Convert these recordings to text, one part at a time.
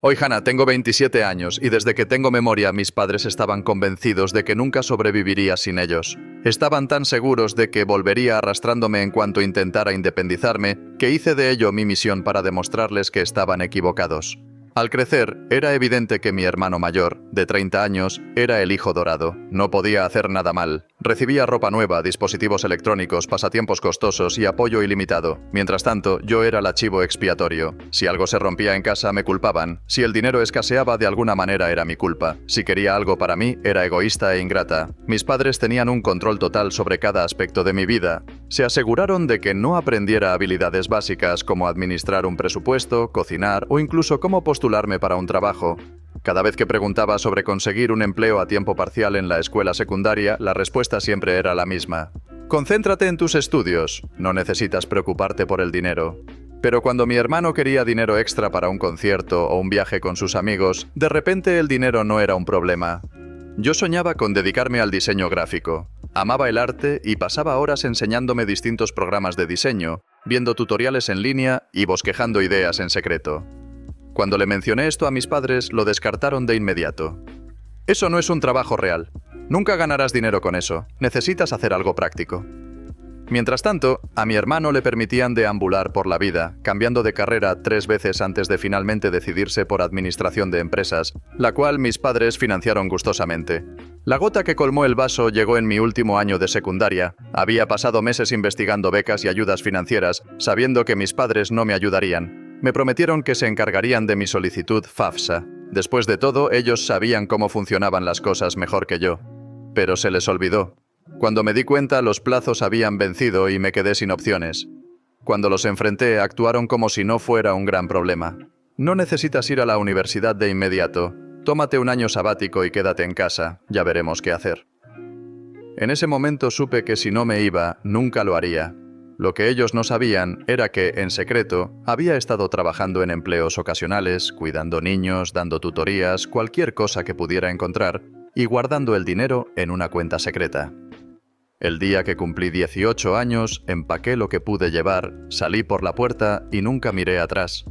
Hoy, Hannah, tengo 27 años y desde que tengo memoria mis padres estaban convencidos de que nunca sobreviviría sin ellos. Estaban tan seguros de que volvería arrastrándome en cuanto intentara independizarme, que hice de ello mi misión para demostrarles que estaban equivocados. Al crecer, era evidente que mi hermano mayor, de 30 años, era el hijo dorado. No podía hacer nada mal. Recibía ropa nueva, dispositivos electrónicos, pasatiempos costosos y apoyo ilimitado. Mientras tanto, yo era el archivo expiatorio. Si algo se rompía en casa, me culpaban. Si el dinero escaseaba, de alguna manera era mi culpa. Si quería algo para mí, era egoísta e ingrata. Mis padres tenían un control total sobre cada aspecto de mi vida. Se aseguraron de que no aprendiera habilidades básicas como administrar un presupuesto, cocinar o incluso cómo postularme para un trabajo. Cada vez que preguntaba sobre conseguir un empleo a tiempo parcial en la escuela secundaria, la respuesta siempre era la misma. Concéntrate en tus estudios, no necesitas preocuparte por el dinero. Pero cuando mi hermano quería dinero extra para un concierto o un viaje con sus amigos, de repente el dinero no era un problema. Yo soñaba con dedicarme al diseño gráfico. Amaba el arte y pasaba horas enseñándome distintos programas de diseño, viendo tutoriales en línea y bosquejando ideas en secreto. Cuando le mencioné esto a mis padres, lo descartaron de inmediato. Eso no es un trabajo real. Nunca ganarás dinero con eso. Necesitas hacer algo práctico. Mientras tanto, a mi hermano le permitían deambular por la vida, cambiando de carrera 3 veces antes de finalmente decidirse por administración de empresas, la cual mis padres financiaron gustosamente. La gota que colmó el vaso llegó en mi último año de secundaria. Había pasado meses investigando becas y ayudas financieras, sabiendo que mis padres no me ayudarían. Me prometieron que se encargarían de mi solicitud FAFSA. Después de todo, ellos sabían cómo funcionaban las cosas mejor que yo. Pero se les olvidó. Cuando me di cuenta, los plazos habían vencido y me quedé sin opciones. Cuando los enfrenté, actuaron como si no fuera un gran problema. No necesitas ir a la universidad de inmediato. Tómate un año sabático y quédate en casa. Ya veremos qué hacer. En ese momento supe que si no me iba, nunca lo haría. Lo que ellos no sabían era que, en secreto, había estado trabajando en empleos ocasionales, cuidando niños, dando tutorías, cualquier cosa que pudiera encontrar, y guardando el dinero en una cuenta secreta. El día que cumplí 18 años, empaqué lo que pude llevar, salí por la puerta y nunca miré atrás.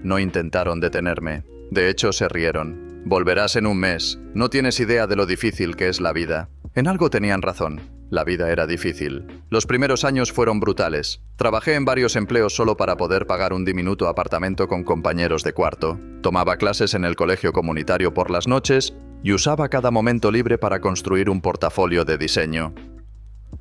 No intentaron detenerme. De hecho, se rieron. Volverás en un mes. No tienes idea de lo difícil que es la vida. En algo tenían razón. La vida era difícil. Los primeros años fueron brutales. Trabajé en varios empleos solo para poder pagar un diminuto apartamento con compañeros de cuarto. Tomaba clases en el colegio comunitario por las noches y usaba cada momento libre para construir un portafolio de diseño.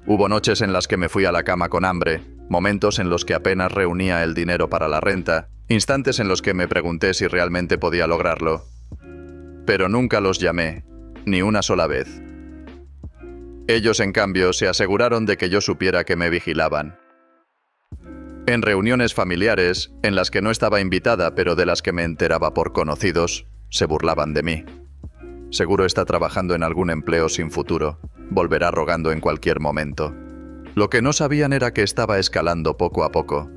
Hubo noches en las que me fui a la cama con hambre, momentos en los que apenas reunía el dinero para la renta, instantes en los que me pregunté si realmente podía lograrlo. Pero nunca los llamé, ni una sola vez. Ellos, en cambio, se aseguraron de que yo supiera que me vigilaban. En reuniones familiares, en las que no estaba invitada pero de las que me enteraba por conocidos, se burlaban de mí. Seguro está trabajando en algún empleo sin futuro. Volverá rogando en cualquier momento. Lo que no sabían era que estaba escalando poco a poco.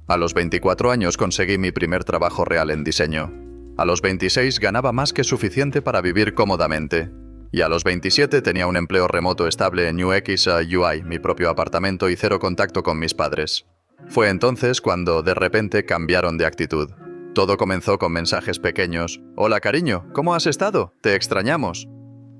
A los 24 años conseguí mi primer trabajo real en diseño. A los 26 ganaba más que suficiente para vivir cómodamente. Y a los 27 tenía un empleo remoto estable en UX UI, mi propio apartamento y cero contacto con mis padres. Fue entonces cuando, de repente, cambiaron de actitud. Todo comenzó con mensajes pequeños. «Hola, cariño, ¿cómo has estado? Te extrañamos».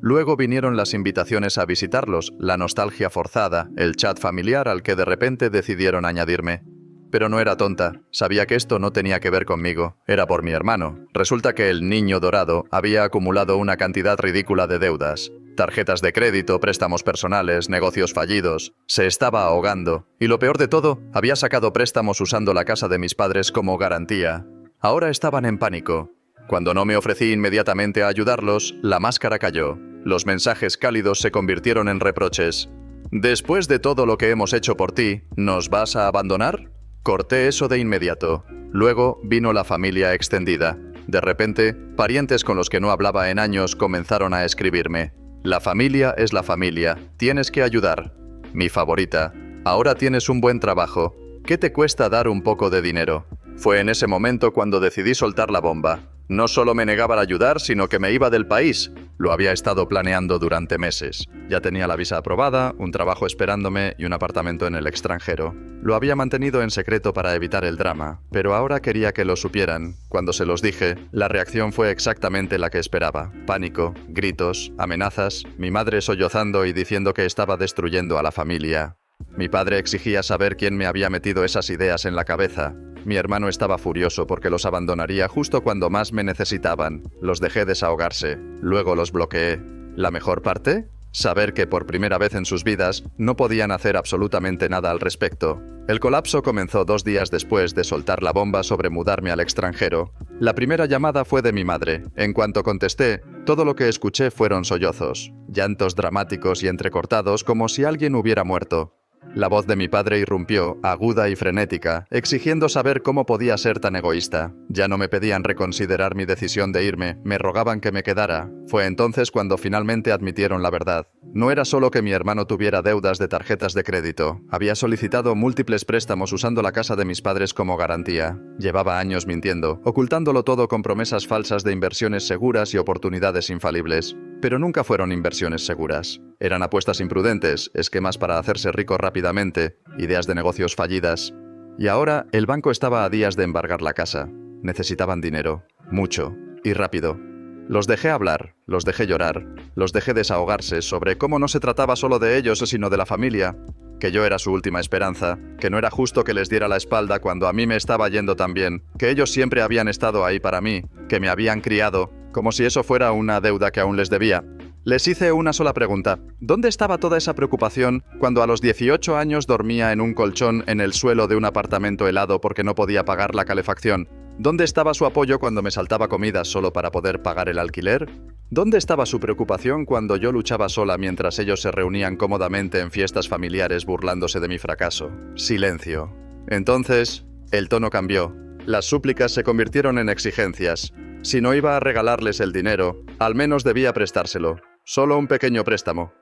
Luego vinieron las invitaciones a visitarlos, la nostalgia forzada, el chat familiar al que de repente decidieron añadirme. Pero no era tonta. Sabía que esto no tenía que ver conmigo. Era por mi hermano. Resulta que el niño dorado había acumulado una cantidad ridícula de deudas. Tarjetas de crédito, préstamos personales, negocios fallidos. Se estaba ahogando. Y lo peor de todo, había sacado préstamos usando la casa de mis padres como garantía. Ahora estaban en pánico. Cuando no me ofrecí inmediatamente a ayudarlos, la máscara cayó. Los mensajes cálidos se convirtieron en reproches. «Después de todo lo que hemos hecho por ti, ¿nos vas a abandonar?» Corté eso de inmediato. Luego vino la familia extendida. De repente, parientes con los que no hablaba en años comenzaron a escribirme. «La familia es la familia. Tienes que ayudar. Mi favorita. Ahora tienes un buen trabajo. ¿Qué te cuesta dar un poco de dinero?» Fue en ese momento cuando decidí soltar la bomba. No solo me negaba a ayudar, sino que me iba del país. Lo había estado planeando durante meses. Ya tenía la visa aprobada, un trabajo esperándome y un apartamento en el extranjero. Lo había mantenido en secreto para evitar el drama, pero ahora quería que lo supieran. Cuando se los dije, la reacción fue exactamente la que esperaba. Pánico, gritos, amenazas, mi madre sollozando y diciendo que estaba destruyendo a la familia. Mi padre exigía saber quién me había metido esas ideas en la cabeza. Mi hermano estaba furioso porque los abandonaría justo cuando más me necesitaban. Los dejé desahogarse. Luego los bloqueé. ¿La mejor parte? Saber que por primera vez en sus vidas no podían hacer absolutamente nada al respecto. El colapso comenzó 2 días después de soltar la bomba sobre mudarme al extranjero. La primera llamada fue de mi madre. En cuanto contesté, todo lo que escuché fueron sollozos, llantos dramáticos y entrecortados como si alguien hubiera muerto. La voz de mi padre irrumpió, aguda y frenética, exigiendo saber cómo podía ser tan egoísta. Ya no me pedían reconsiderar mi decisión de irme, me rogaban que me quedara. Fue entonces cuando finalmente admitieron la verdad. No era solo que mi hermano tuviera deudas de tarjetas de crédito. Había solicitado múltiples préstamos usando la casa de mis padres como garantía. Llevaba años mintiendo, ocultándolo todo con promesas falsas de inversiones seguras y oportunidades infalibles. Pero nunca fueron inversiones seguras. Eran apuestas imprudentes, esquemas para hacerse rico rápidamente, ideas de negocios fallidas. Y ahora el banco estaba a días de embargar la casa. Necesitaban dinero, mucho y rápido. Los dejé hablar, los dejé llorar, los dejé desahogarse sobre cómo no se trataba solo de ellos, sino de la familia, que yo era su última esperanza, que no era justo que les diera la espalda cuando a mí me estaba yendo tan bien, que ellos siempre habían estado ahí para mí, que me habían criado, como si eso fuera una deuda que aún les debía. Les hice una sola pregunta. ¿Dónde estaba toda esa preocupación cuando a los 18 años dormía en un colchón en el suelo de un apartamento helado porque no podía pagar la calefacción? ¿Dónde estaba su apoyo cuando me saltaba comida solo para poder pagar el alquiler? ¿Dónde estaba su preocupación cuando yo luchaba sola mientras ellos se reunían cómodamente en fiestas familiares burlándose de mi fracaso? Silencio. Entonces, el tono cambió. Las súplicas se convirtieron en exigencias. Si no iba a regalarles el dinero, al menos debía prestárselo. Solo un pequeño préstamo.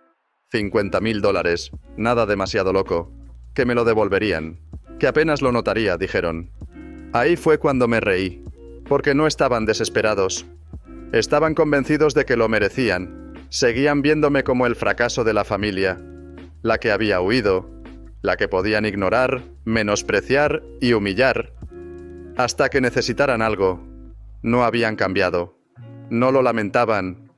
$50,000. Nada demasiado loco. Que me lo devolverían. Que apenas lo notaría, dijeron. Ahí fue cuando me reí. Porque no estaban desesperados. Estaban convencidos de que lo merecían. Seguían viéndome como el fracaso de la familia. La que había huido. La que podían ignorar, menospreciar y humillar. Hasta que necesitaran algo. No habían cambiado. No lo lamentaban.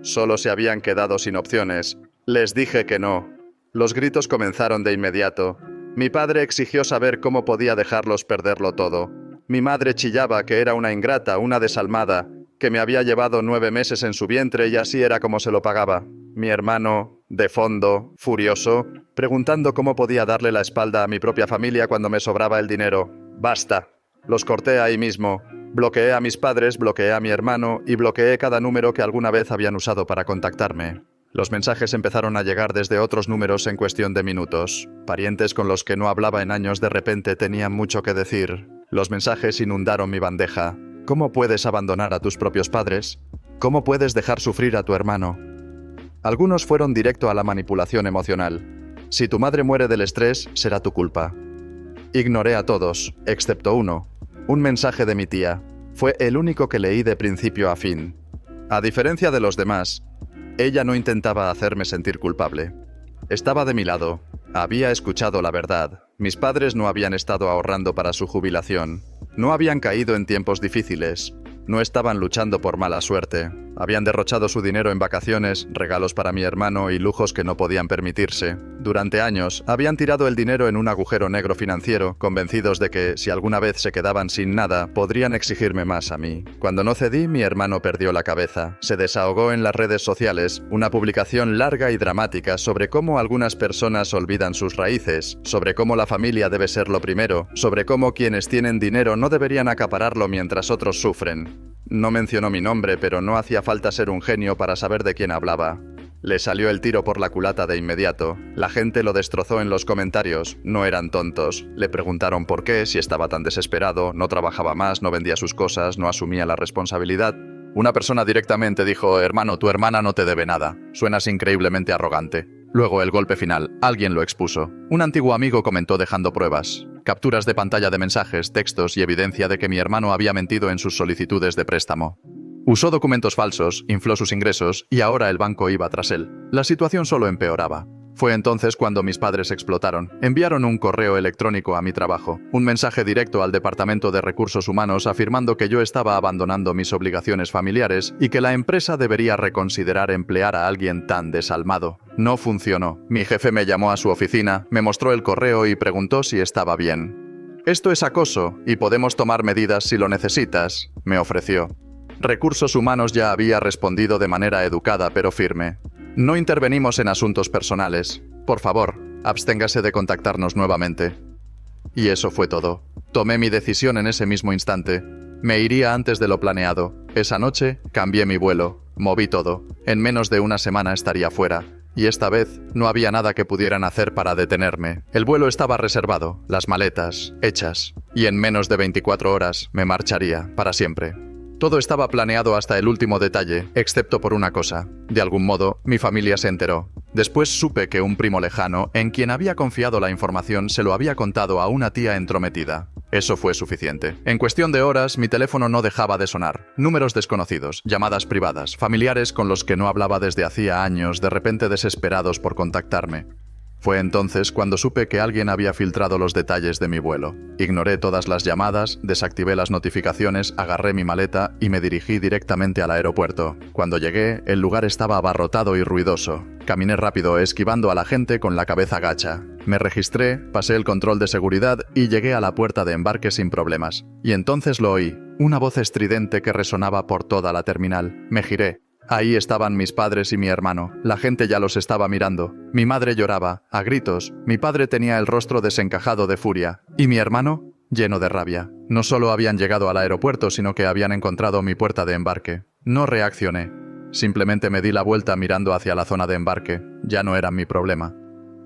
Solo se habían quedado sin opciones. Les dije que no. Los gritos comenzaron de inmediato. Mi padre exigió saber cómo podía dejarlos perderlo todo. Mi madre chillaba que era una ingrata, una desalmada, que me había llevado 9 meses en su vientre y así era como se lo pagaba. Mi hermano, de fondo, furioso, preguntando cómo podía darle la espalda a mi propia familia cuando me sobraba el dinero. Basta. Los corté ahí mismo. Bloqueé a mis padres, bloqueé a mi hermano y bloqueé cada número que alguna vez habían usado para contactarme. Los mensajes empezaron a llegar desde otros números en cuestión de minutos. Parientes con los que no hablaba en años de repente tenían mucho que decir. Los mensajes inundaron mi bandeja. ¿Cómo puedes abandonar a tus propios padres? ¿Cómo puedes dejar sufrir a tu hermano? Algunos fueron directo a la manipulación emocional. Si tu madre muere del estrés, será tu culpa. Ignoré a todos, excepto uno. Un mensaje de mi tía. Fue el único que leí de principio a fin. A diferencia de los demás, ella no intentaba hacerme sentir culpable. Estaba de mi lado. Había escuchado la verdad. Mis padres no habían estado ahorrando para su jubilación. No habían caído en tiempos difíciles. No estaban luchando por mala suerte. Habían derrochado su dinero en vacaciones, regalos para mi hermano y lujos que no podían permitirse. Durante años, habían tirado el dinero en un agujero negro financiero, convencidos de que, si alguna vez se quedaban sin nada, podrían exigirme más a mí. Cuando no cedí, mi hermano perdió la cabeza. Se desahogó en las redes sociales, una publicación larga y dramática sobre cómo algunas personas olvidan sus raíces, sobre cómo la familia debe ser lo primero, sobre cómo quienes tienen dinero no deberían acapararlo mientras otros sufren. No mencionó mi nombre, pero no hacía falta ser un genio para saber de quién hablaba. Le salió el tiro por la culata de inmediato. La gente lo destrozó en los comentarios. No eran tontos. Le preguntaron por qué, si estaba tan desesperado, no trabajaba más, no vendía sus cosas, no asumía la responsabilidad. Una persona directamente dijo: «Hermano, tu hermana no te debe nada. Suenas increíblemente arrogante». Luego el golpe final. Alguien lo expuso. Un antiguo amigo comentó dejando pruebas. Capturas de pantalla de mensajes, textos y evidencia de que mi hermano había mentido en sus solicitudes de préstamo. Usó documentos falsos, infló sus ingresos y ahora el banco iba tras él. La situación solo empeoraba. Fue entonces cuando mis padres explotaron. Enviaron un correo electrónico a mi trabajo, un mensaje directo al Departamento de Recursos Humanos afirmando que yo estaba abandonando mis obligaciones familiares y que la empresa debería reconsiderar emplear a alguien tan desalmado. No funcionó. Mi jefe me llamó a su oficina, me mostró el correo y preguntó si estaba bien. «Esto es acoso y podemos tomar medidas si lo necesitas», me ofreció. Recursos Humanos ya había respondido de manera educada pero firme. «No intervenimos en asuntos personales. Por favor, absténgase de contactarnos nuevamente». Y eso fue todo. Tomé mi decisión en ese mismo instante. Me iría antes de lo planeado. Esa noche cambié mi vuelo. Moví todo. En menos de una semana estaría fuera. Y esta vez no había nada que pudieran hacer para detenerme. El vuelo estaba reservado, las maletas hechas. Y en menos de 24 horas me marcharía para siempre. Todo estaba planeado hasta el último detalle, excepto por una cosa. De algún modo, mi familia se enteró. Después supe que un primo lejano, en quien había confiado la información, se lo había contado a una tía entrometida. Eso fue suficiente. En cuestión de horas, mi teléfono no dejaba de sonar. Números desconocidos, llamadas privadas, familiares con los que no hablaba desde hacía años, de repente desesperados por contactarme. Fue entonces cuando supe que alguien había filtrado los detalles de mi vuelo. Ignoré todas las llamadas, desactivé las notificaciones, agarré mi maleta y me dirigí directamente al aeropuerto. Cuando llegué, el lugar estaba abarrotado y ruidoso. Caminé rápido, esquivando a la gente con la cabeza gacha. Me registré, pasé el control de seguridad y llegué a la puerta de embarque sin problemas. Y entonces lo oí, una voz estridente que resonaba por toda la terminal. Me giré. Ahí estaban mis padres y mi hermano. La gente ya los estaba mirando. Mi madre lloraba, a gritos. Mi padre tenía el rostro desencajado de furia. ¿Y mi hermano? Lleno de rabia. No solo habían llegado al aeropuerto, sino que habían encontrado mi puerta de embarque. No reaccioné. Simplemente me di la vuelta mirando hacia la zona de embarque. Ya no era mi problema.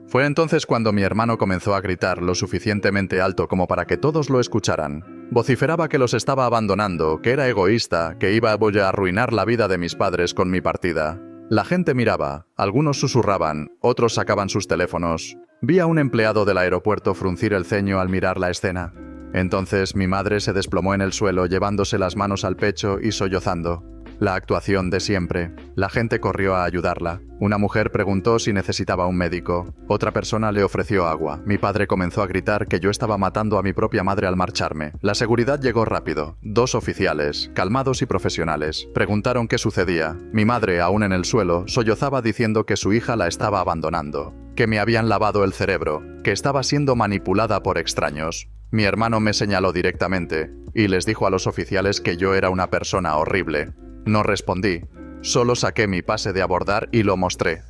Fue entonces cuando mi hermano comenzó a gritar lo suficientemente alto como para que todos lo escucharan. Vociferaba que los estaba abandonando, que era egoísta, que iba a arruinar la vida de mis padres con mi partida. La gente miraba, algunos susurraban, otros sacaban sus teléfonos. Vi a un empleado del aeropuerto fruncir el ceño al mirar la escena. Entonces mi madre se desplomó en el suelo llevándose las manos al pecho y sollozando. La actuación de siempre. La gente corrió a ayudarla. Una mujer preguntó si necesitaba un médico. Otra persona le ofreció agua. Mi padre comenzó a gritar que yo estaba matando a mi propia madre al marcharme. La seguridad llegó rápido. 2 oficiales, calmados y profesionales, preguntaron qué sucedía. Mi madre, aún en el suelo, sollozaba diciendo que su hija la estaba abandonando, que me habían lavado el cerebro, que estaba siendo manipulada por extraños. Mi hermano me señaló directamente y les dijo a los oficiales que yo era una persona horrible. No respondí, solo saqué mi pase de abordar y lo mostré.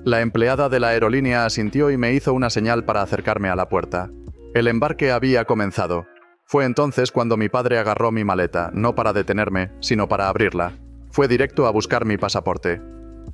La empleada de la aerolínea asintió y me hizo una señal para acercarme a la puerta. El embarque había comenzado. Fue entonces cuando mi padre agarró mi maleta, no para detenerme, sino para abrirla. Fue directo a buscar mi pasaporte.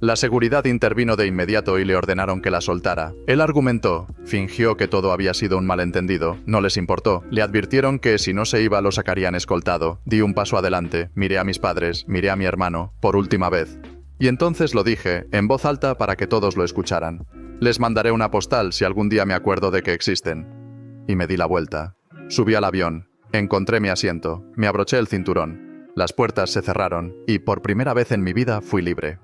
La seguridad intervino de inmediato y le ordenaron que la soltara. Él argumentó, fingió que todo había sido un malentendido, no les importó. Le advirtieron que si no se iba lo sacarían escoltado. Di un paso adelante, miré a mis padres, miré a mi hermano, por última vez. Y entonces lo dije, en voz alta para que todos lo escucharan. Les mandaré una postal si algún día me acuerdo de que existen. Y me di la vuelta. Subí al avión, encontré mi asiento, me abroché el cinturón. Las puertas se cerraron y por primera vez en mi vida fui libre.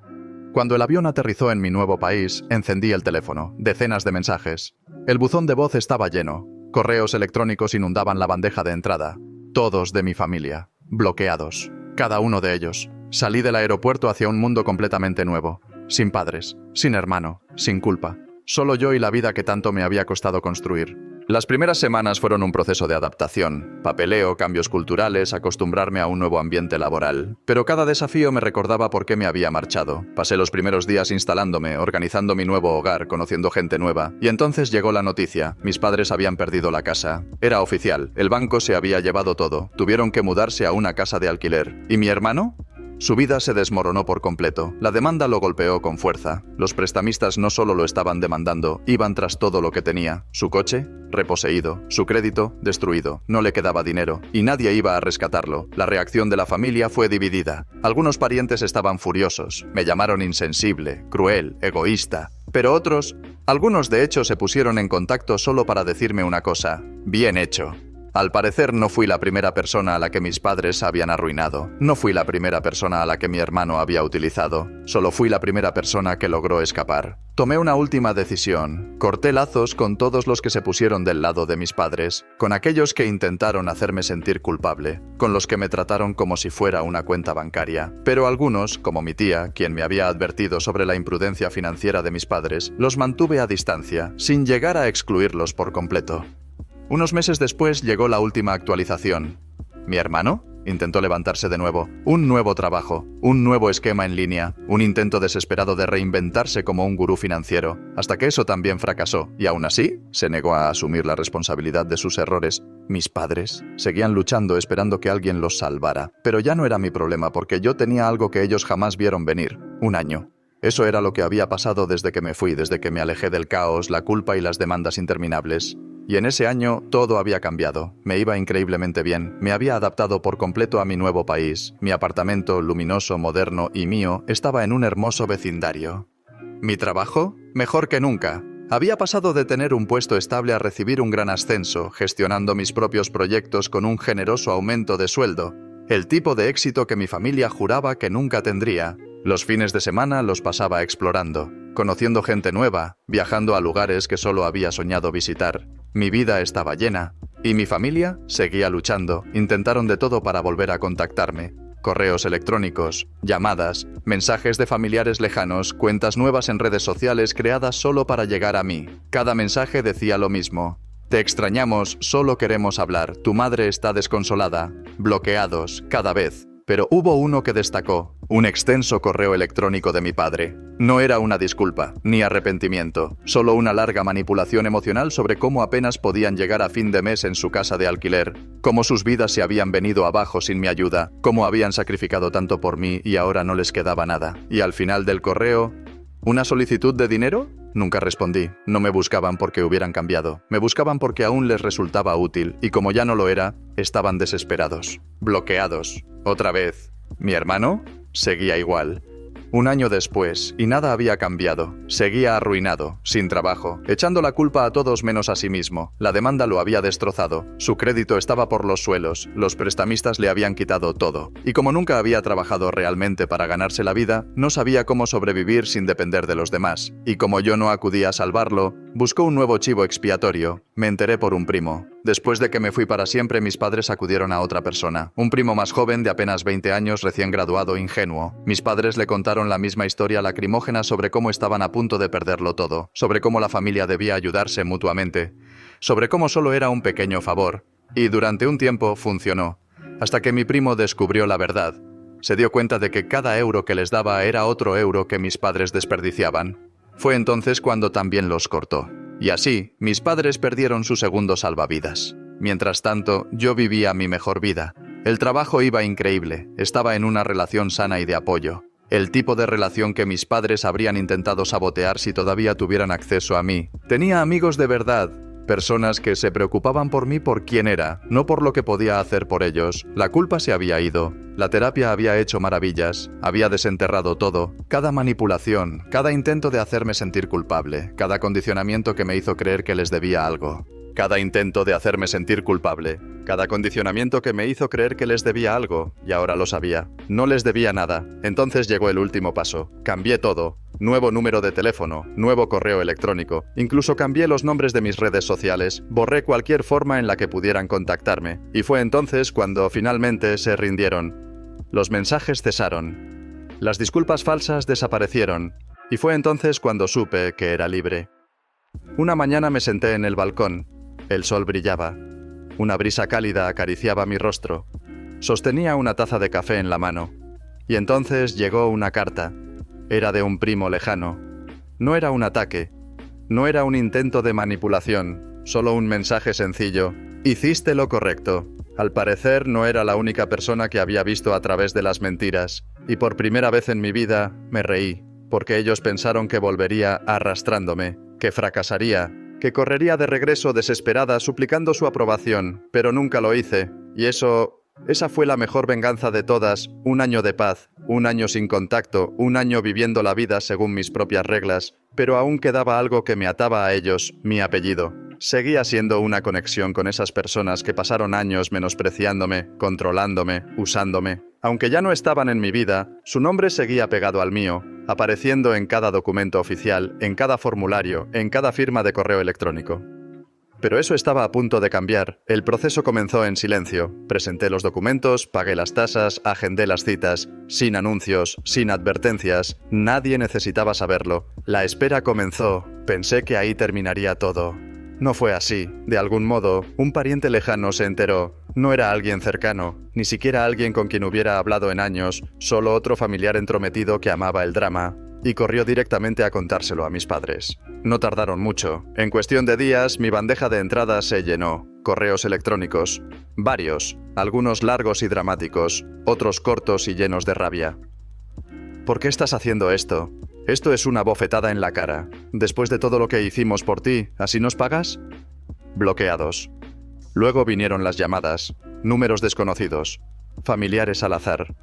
Cuando el avión aterrizó en mi nuevo país, encendí el teléfono. Decenas de mensajes. El buzón de voz estaba lleno. Correos electrónicos inundaban la bandeja de entrada. Todos de mi familia. Bloqueados. Cada uno de ellos. Salí del aeropuerto hacia un mundo completamente nuevo. Sin padres, sin hermano, sin culpa. Solo yo y la vida que tanto me había costado construir. Las primeras semanas fueron un proceso de adaptación, papeleo, cambios culturales, acostumbrarme a un nuevo ambiente laboral. Pero cada desafío me recordaba por qué me había marchado. Pasé los primeros días instalándome, organizando mi nuevo hogar, conociendo gente nueva. Y entonces llegó la noticia. Mis padres habían perdido la casa. Era oficial. El banco se había llevado todo. Tuvieron que mudarse a una casa de alquiler. ¿Y mi hermano? Su vida se desmoronó por completo. La demanda lo golpeó con fuerza. Los prestamistas no solo lo estaban demandando, iban tras todo lo que tenía. Su coche, reposeído. Su crédito, destruido. No le quedaba dinero. Y nadie iba a rescatarlo. La reacción de la familia fue dividida. Algunos parientes estaban furiosos. Me llamaron insensible, cruel, egoísta. Pero otros, algunos de hecho se pusieron en contacto solo para decirme una cosa. Bien hecho. Al parecer no fui la primera persona a la que mis padres habían arruinado. No fui la primera persona a la que mi hermano había utilizado. Solo fui la primera persona que logró escapar. Tomé una última decisión. Corté lazos con todos los que se pusieron del lado de mis padres, con aquellos que intentaron hacerme sentir culpable, con los que me trataron como si fuera una cuenta bancaria. Pero algunos, como mi tía, quien me había advertido sobre la imprudencia financiera de mis padres, los mantuve a distancia, sin llegar a excluirlos por completo. Unos meses después llegó la última actualización. ¿Mi hermano? Intentó levantarse de nuevo. Un nuevo trabajo, un nuevo esquema en línea, un intento desesperado de reinventarse como un gurú financiero, hasta que eso también fracasó, y aún así se negó a asumir la responsabilidad de sus errores. Mis padres seguían luchando esperando que alguien los salvara, pero ya no era mi problema porque yo tenía algo que ellos jamás vieron venir: un año. Eso era lo que había pasado desde que me fui, desde que me alejé del caos, la culpa y las demandas interminables. Y en ese año todo había cambiado. Me iba increíblemente bien. Me había adaptado por completo a mi nuevo país. Mi apartamento, luminoso, moderno y mío, estaba en un hermoso vecindario. ¿Mi trabajo? Mejor que nunca. Había pasado de tener un puesto estable a recibir un gran ascenso, gestionando mis propios proyectos con un generoso aumento de sueldo. El tipo de éxito que mi familia juraba que nunca tendría. Los fines de semana los pasaba explorando, conociendo gente nueva, viajando a lugares que solo había soñado visitar. Mi vida estaba llena, y mi familia seguía luchando. Intentaron de todo para volver a contactarme. Correos electrónicos, llamadas, mensajes de familiares lejanos, cuentas nuevas en redes sociales creadas solo para llegar a mí. Cada mensaje decía lo mismo: te extrañamos, solo queremos hablar, tu madre está desconsolada. Bloqueados, cada vez. Pero hubo uno que destacó: un extenso correo electrónico de mi padre. No era una disculpa, ni arrepentimiento, solo una larga manipulación emocional sobre cómo apenas podían llegar a fin de mes en su casa de alquiler, cómo sus vidas se habían venido abajo sin mi ayuda, cómo habían sacrificado tanto por mí y ahora no les quedaba nada. Y al final del correo, ¿una solicitud de dinero? Nunca respondí. No me buscaban porque hubieran cambiado. Me buscaban porque aún les resultaba útil, y como ya no lo era, estaban desesperados. Bloqueados. Otra vez. ¿Mi hermano? Seguía igual. Un año después, y nada había cambiado. Seguía arruinado, sin trabajo, echando la culpa a todos menos a sí mismo. La demanda lo había destrozado. Su crédito estaba por los suelos. Los prestamistas le habían quitado todo. Y como nunca había trabajado realmente para ganarse la vida, no sabía cómo sobrevivir sin depender de los demás. Y como yo no acudía a salvarlo, buscó un nuevo chivo expiatorio. Me enteré por un primo. Después de que me fui para siempre, mis padres acudieron a otra persona. Un primo más joven, de apenas 20 años, recién graduado, ingenuo. Mis padres le contaron la misma historia lacrimógena sobre cómo estaban a punto de perderlo todo, sobre cómo la familia debía ayudarse mutuamente, sobre cómo solo era un pequeño favor. Y durante un tiempo funcionó, hasta que mi primo descubrió la verdad. Se dio cuenta de que cada euro que les daba era otro euro que mis padres desperdiciaban. Fue entonces cuando también los cortó. Y así, mis padres perdieron su segundo salvavidas. Mientras tanto, yo vivía mi mejor vida. El trabajo iba increíble, estaba en una relación sana y de apoyo. El tipo de relación que mis padres habrían intentado sabotear si todavía tuvieran acceso a mí. Tenía amigos de verdad, personas que se preocupaban por mí por quién era, no por lo que podía hacer por ellos. La culpa se había ido. La terapia había hecho maravillas, había desenterrado todo, cada manipulación, cada intento de hacerme sentir culpable, cada condicionamiento que me hizo creer que les debía algo. Cada intento de hacerme sentir culpable, cada condicionamiento que me hizo creer que les debía algo, y ahora lo sabía. No les debía nada. Entonces llegó el último paso. Cambié todo. Nuevo número de teléfono, nuevo correo electrónico. Incluso cambié los nombres de mis redes sociales, borré cualquier forma en la que pudieran contactarme. Y fue entonces cuando finalmente se rindieron. Los mensajes cesaron. Las disculpas falsas desaparecieron. Y fue entonces cuando supe que era libre. Una mañana me senté en el balcón. El sol brillaba. Una brisa cálida acariciaba mi rostro. Sostenía una taza de café en la mano. Y entonces llegó una carta. Era de un primo lejano. No era un ataque. No era un intento de manipulación. Solo un mensaje sencillo. Hiciste lo correcto. Al parecer no era la única persona que había visto a través de las mentiras. Y por primera vez en mi vida me reí, porque ellos pensaron que volvería arrastrándome, que fracasaría, que correría de regreso desesperada suplicando su aprobación, pero nunca lo hice. Y esa fue la mejor venganza de todas. Un año de paz, un año sin contacto, un año viviendo la vida según mis propias reglas, pero aún quedaba algo que me ataba a ellos, mi apellido. Seguía siendo una conexión con esas personas que pasaron años menospreciándome, controlándome, usándome. Aunque ya no estaban en mi vida, su nombre seguía pegado al mío, apareciendo en cada documento oficial, en cada formulario, en cada firma de correo electrónico. Pero eso estaba a punto de cambiar. El proceso comenzó en silencio. Presenté los documentos, pagué las tasas, agendé las citas, sin anuncios, sin advertencias. Nadie necesitaba saberlo. La espera comenzó. Pensé que ahí terminaría todo. No fue así. De algún modo, un pariente lejano se enteró. No era alguien cercano, ni siquiera alguien con quien hubiera hablado en años, solo otro familiar entrometido que amaba el drama. Y corrió directamente a contárselo a mis padres. No tardaron mucho. En cuestión de días, mi bandeja de entrada se llenó. Correos electrónicos. Varios. Algunos largos y dramáticos. Otros cortos y llenos de rabia. ¿Por qué estás haciendo esto? Esto es una bofetada en la cara. Después de todo lo que hicimos por ti, ¿así nos pagas? Bloqueados. Luego vinieron las llamadas. Números desconocidos. Familiares al azar.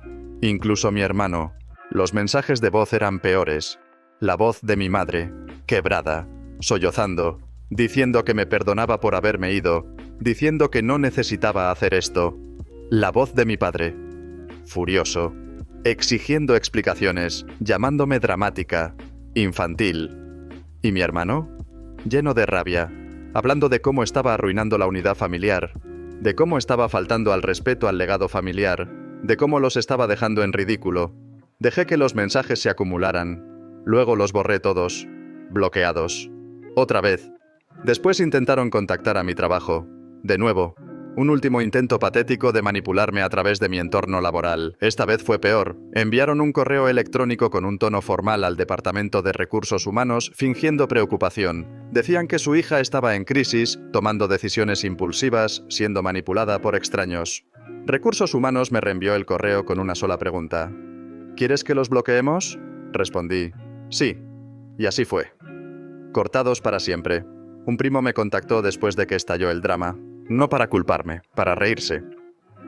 Incluso mi hermano. Los mensajes de voz eran peores. La voz de mi madre, quebrada, sollozando, diciendo que me perdonaba por haberme ido, diciendo que no necesitaba hacer esto. La voz de mi padre, furioso, exigiendo explicaciones, llamándome dramática, infantil. ¿Y mi hermano? Lleno de rabia, hablando de cómo estaba arruinando la unidad familiar, de cómo estaba faltando al respeto al legado familiar, de cómo los estaba dejando en ridículo. Dejé que los mensajes se acumularan. Luego los borré todos. Bloqueados. Otra vez. Después intentaron contactar a mi trabajo. De nuevo. Un último intento patético de manipularme a través de mi entorno laboral. Esta vez fue peor. Enviaron un correo electrónico con un tono formal al Departamento de Recursos Humanos, fingiendo preocupación. Decían que su hija estaba en crisis, tomando decisiones impulsivas, siendo manipulada por extraños. Recursos Humanos me reenvió el correo con una sola pregunta. ¿Quieres que los bloqueemos? Respondí, sí. Y así fue. Cortados para siempre. Un primo me contactó después de que estalló el drama. No para culparme, para reírse.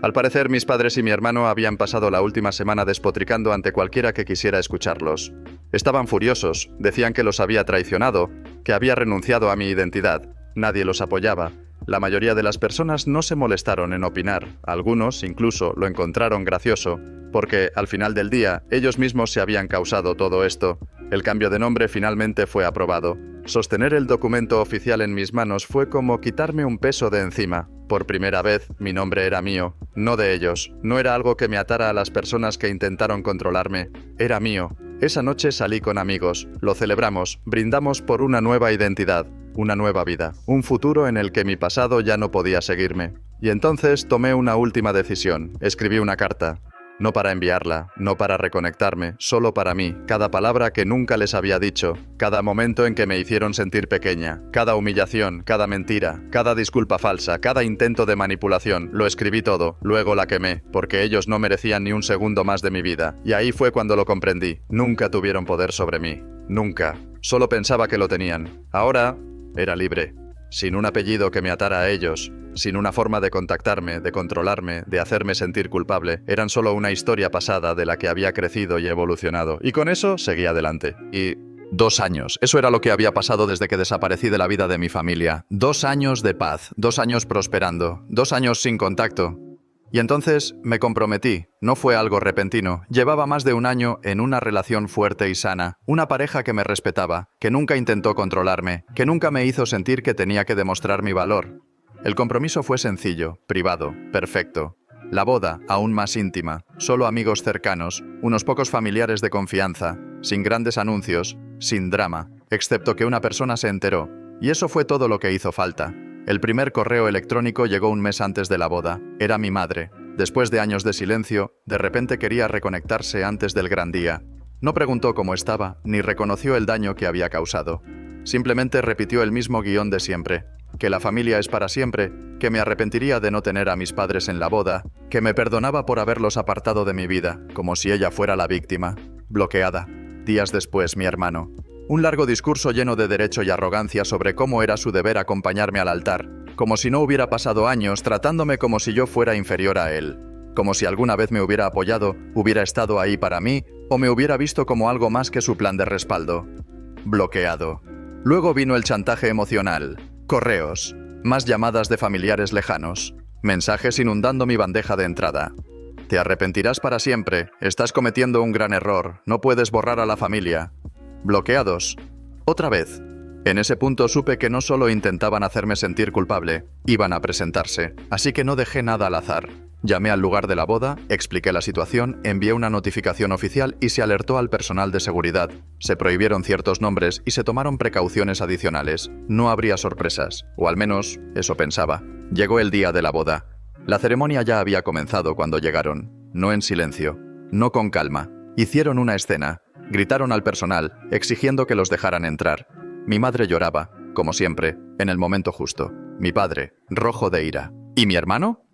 Al parecer, mis padres y mi hermano habían pasado la última semana despotricando ante cualquiera que quisiera escucharlos. Estaban furiosos, decían que los había traicionado, que había renunciado a mi identidad. Nadie los apoyaba. La mayoría de las personas no se molestaron en opinar. Algunos, incluso, lo encontraron gracioso, porque, al final del día, ellos mismos se habían causado todo esto. El cambio de nombre finalmente fue aprobado. Sostener el documento oficial en mis manos fue como quitarme un peso de encima. Por primera vez, mi nombre era mío, no de ellos. No era algo que me atara a las personas que intentaron controlarme. Era mío. Esa noche salí con amigos. Lo celebramos, brindamos por una nueva identidad, una nueva vida, un futuro en el que mi pasado ya no podía seguirme. Y entonces tomé una última decisión. Escribí una carta. No para enviarla, no para reconectarme, solo para mí. Cada palabra que nunca les había dicho, cada momento en que me hicieron sentir pequeña, cada humillación, cada mentira, cada disculpa falsa, cada intento de manipulación, lo escribí todo, luego la quemé, porque ellos no merecían ni un segundo más de mi vida. Y ahí fue cuando lo comprendí. Nunca tuvieron poder sobre mí. Nunca. Solo pensaba que lo tenían. Ahora era libre. Sin un apellido que me atara a ellos, sin una forma de contactarme, de controlarme, de hacerme sentir culpable. Eran solo una historia pasada de la que había crecido y evolucionado. Y con eso seguí adelante. Y 2 años. Eso era lo que había pasado desde que desaparecí de la vida de mi familia. 2 años de paz, 2 años prosperando, 2 años sin contacto. Y entonces me comprometí. No fue algo repentino. Llevaba más de 1 año en una relación fuerte y sana. Una pareja que me respetaba, que nunca intentó controlarme, que nunca me hizo sentir que tenía que demostrar mi valor. El compromiso fue sencillo, privado, perfecto. La boda, aún más íntima, solo amigos cercanos, unos pocos familiares de confianza, sin grandes anuncios, sin drama, excepto que una persona se enteró. Y eso fue todo lo que hizo falta. El primer correo electrónico llegó 1 mes antes de la boda. Era mi madre. Después de años de silencio, de repente quería reconectarse antes del gran día. No preguntó cómo estaba, ni reconoció el daño que había causado. Simplemente repitió el mismo guión de siempre. Que la familia es para siempre, que me arrepentiría de no tener a mis padres en la boda, que me perdonaba por haberlos apartado de mi vida, como si ella fuera la víctima. Bloqueada. Días después, mi hermano. Un largo discurso lleno de derecho y arrogancia sobre cómo era su deber acompañarme al altar, como si no hubiera pasado años tratándome como si yo fuera inferior a él, como si alguna vez me hubiera apoyado, hubiera estado ahí para mí, o me hubiera visto como algo más que su plan de respaldo. Bloqueado. Luego vino el chantaje emocional. Correos. Más llamadas de familiares lejanos. Mensajes inundando mi bandeja de entrada. Te arrepentirás para siempre. Estás cometiendo un gran error. No puedes borrar a la familia. Bloqueados. Otra vez. En ese punto supe que no solo intentaban hacerme sentir culpable, iban a presentarse, así que no dejé nada al azar. Llamé al lugar de la boda, expliqué la situación, envié una notificación oficial y se alertó al personal de seguridad. Se prohibieron ciertos nombres y se tomaron precauciones adicionales. No habría sorpresas, o al menos eso pensaba. Llegó el día de la boda. La ceremonia ya había comenzado cuando llegaron. No en silencio, no con calma. Hicieron una escena. Gritaron al personal, exigiendo que los dejaran entrar. Mi madre lloraba, como siempre, en el momento justo. Mi padre, rojo de ira. ¿Y mi hermano?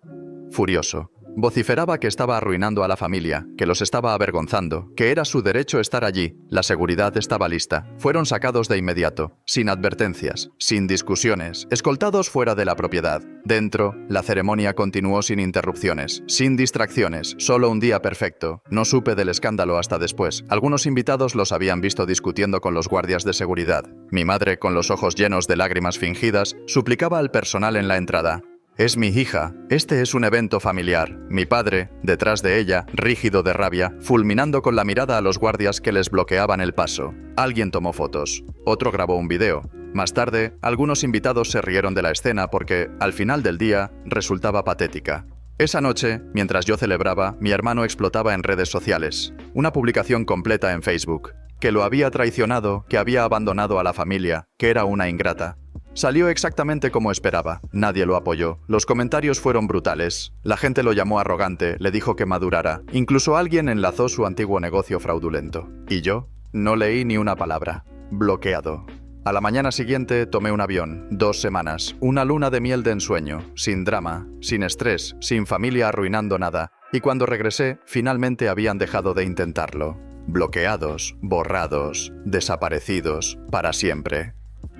Furioso. Vociferaba que estaba arruinando a la familia, que los estaba avergonzando, que era su derecho estar allí. La seguridad estaba lista. Fueron sacados de inmediato, sin advertencias, sin discusiones, escoltados fuera de la propiedad. Dentro, la ceremonia continuó sin interrupciones, sin distracciones, solo un día perfecto. No supe del escándalo hasta después. Algunos invitados los habían visto discutiendo con los guardias de seguridad. Mi madre, con los ojos llenos de lágrimas fingidas, suplicaba al personal en la entrada. Es mi hija. Este es un evento familiar. Mi padre, detrás de ella, rígido de rabia, fulminando con la mirada a los guardias que les bloqueaban el paso. Alguien tomó fotos. Otro grabó un video. Más tarde, algunos invitados se rieron de la escena porque, al final del día, resultaba patética. Esa noche, mientras yo celebraba, mi hermano explotaba en redes sociales. Una publicación completa en Facebook. Que lo había traicionado, que había abandonado a la familia, que era una ingrata. Salió exactamente como esperaba. Nadie lo apoyó. Los comentarios fueron brutales. La gente lo llamó arrogante, le dijo que madurara. Incluso alguien enlazó su antiguo negocio fraudulento. ¿Y yo? No leí ni una palabra. Bloqueado. A la mañana siguiente tomé un avión. 2 semanas. Una luna de miel de ensueño. Sin drama, sin estrés, sin familia arruinando nada. Y cuando regresé, finalmente habían dejado de intentarlo. Bloqueados, borrados, desaparecidos, para siempre.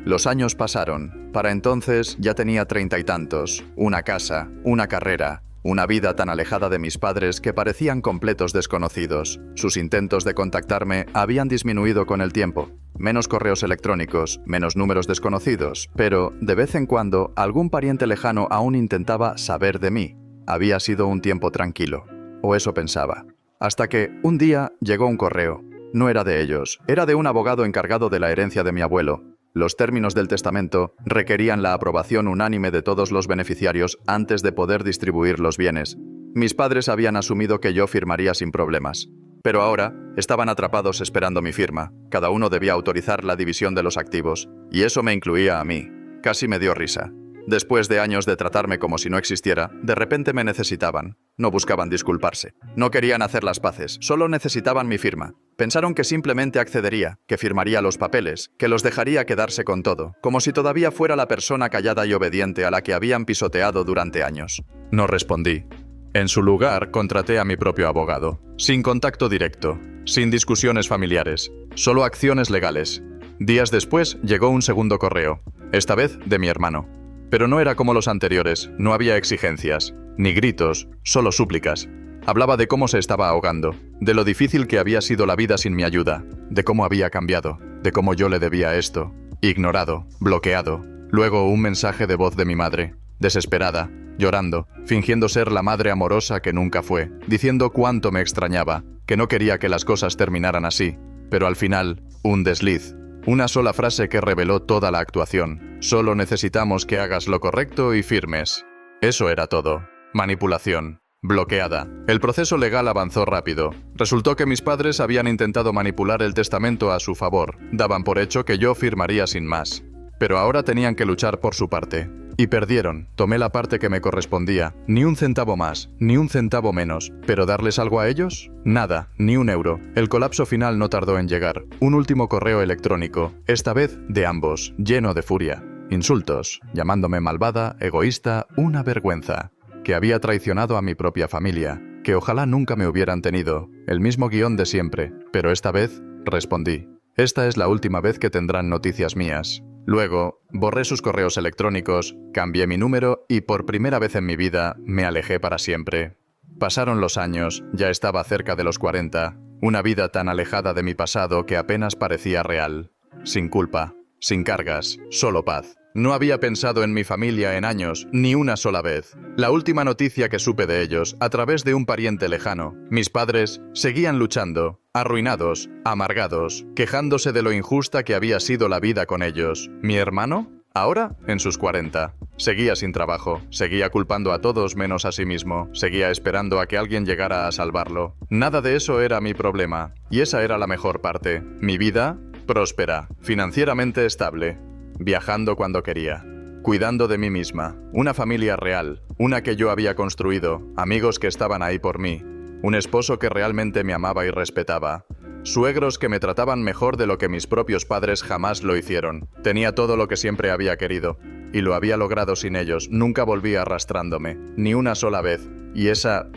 Los años pasaron. Para entonces ya tenía 30 y tantos, una casa, una carrera, una vida tan alejada de mis padres que parecían completos desconocidos. Sus intentos de contactarme habían disminuido con el tiempo. Menos correos electrónicos, menos números desconocidos, pero de vez en cuando algún pariente lejano aún intentaba saber de mí. Había sido un tiempo tranquilo, o eso pensaba. Hasta que un día llegó un correo. No era de ellos, era de un abogado encargado de la herencia de mi abuelo. Los términos del testamento requerían la aprobación unánime de todos los beneficiarios antes de poder distribuir los bienes. Mis padres habían asumido que yo firmaría sin problemas. Pero ahora estaban atrapados esperando mi firma. Cada uno debía autorizar la división de los activos. Y eso me incluía a mí. Casi me dio risa. Después de años de tratarme como si no existiera, de repente me necesitaban. No buscaban disculparse. No querían hacer las paces, solo necesitaban mi firma. Pensaron que simplemente accedería, que firmaría los papeles, que los dejaría quedarse con todo, como si todavía fuera la persona callada y obediente a la que habían pisoteado durante años. No respondí. En su lugar, contraté a mi propio abogado. Sin contacto directo, sin discusiones familiares, solo acciones legales. Días después llegó un segundo correo, esta vez de mi hermano. Pero no era como los anteriores, no había exigencias, ni gritos, solo súplicas. Hablaba de cómo se estaba ahogando, de lo difícil que había sido la vida sin mi ayuda, de cómo había cambiado, de cómo yo le debía esto. Ignorado, bloqueado. Luego un mensaje de voz de mi madre, desesperada, llorando, fingiendo ser la madre amorosa que nunca fue, diciendo cuánto me extrañaba, que no quería que las cosas terminaran así. Pero al final, un desliz. Una sola frase que reveló toda la actuación. Solo necesitamos que hagas lo correcto y firmes. Eso era todo. Manipulación. Bloqueada. El proceso legal avanzó rápido. Resultó que mis padres habían intentado manipular el testamento a su favor. Daban por hecho que yo firmaría sin más. Pero ahora tenían que luchar por su parte. Y perdieron. Tomé la parte que me correspondía. Ni un centavo más, ni un centavo menos. ¿Pero darles algo a ellos? Nada, ni un euro. El colapso final no tardó en llegar. Un último correo electrónico. Esta vez de ambos, lleno de furia. Insultos, llamándome malvada, egoísta, una vergüenza. Que había traicionado a mi propia familia. Que ojalá nunca me hubieran tenido. El mismo guión de siempre. Pero esta vez, respondí. Esta es la última vez que tendrán noticias mías. Luego, borré sus correos electrónicos, cambié mi número y por primera vez en mi vida me alejé para siempre. Pasaron los años, ya estaba cerca de los 40, una vida tan alejada de mi pasado que apenas parecía real. Sin culpa, sin cargas, solo paz. No había pensado en mi familia en años, ni una sola vez. La última noticia que supe de ellos, a través de un pariente lejano. Mis padres seguían luchando, arruinados, amargados, quejándose de lo injusta que había sido la vida con ellos. ¿Mi hermano? Ahora, en sus 40. Seguía sin trabajo, seguía culpando a todos menos a sí mismo, seguía esperando a que alguien llegara a salvarlo. Nada de eso era mi problema, y esa era la mejor parte. Mi vida, próspera, financieramente estable, viajando cuando quería, cuidando de mí misma, una familia real, una que yo había construido, amigos que estaban ahí por mí, un esposo que realmente me amaba y respetaba. Suegros que me trataban mejor de lo que mis propios padres jamás lo hicieron. Tenía todo lo que siempre había querido. Y lo había logrado sin ellos. Nunca volví arrastrándome. Ni una sola vez. Y esa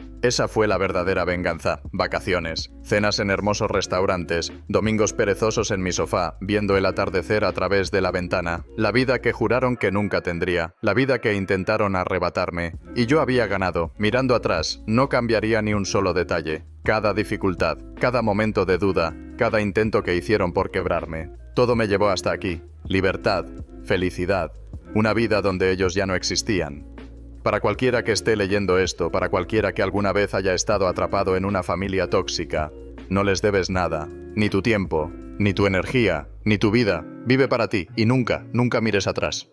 fue la verdadera venganza. Vacaciones. Cenas en hermosos restaurantes. Domingos perezosos en mi sofá, viendo el atardecer a través de la ventana. La vida que juraron que nunca tendría. La vida que intentaron arrebatarme. Y yo había ganado. Mirando atrás, no cambiaría ni un solo detalle. Cada dificultad, cada momento de duda, cada intento que hicieron por quebrarme. Todo me llevó hasta aquí. Libertad, felicidad, una vida donde ellos ya no existían. Para cualquiera que esté leyendo esto, para cualquiera que alguna vez haya estado atrapado en una familia tóxica, no les debes nada, ni tu tiempo, ni tu energía, ni tu vida. Vive para ti y nunca, nunca mires atrás.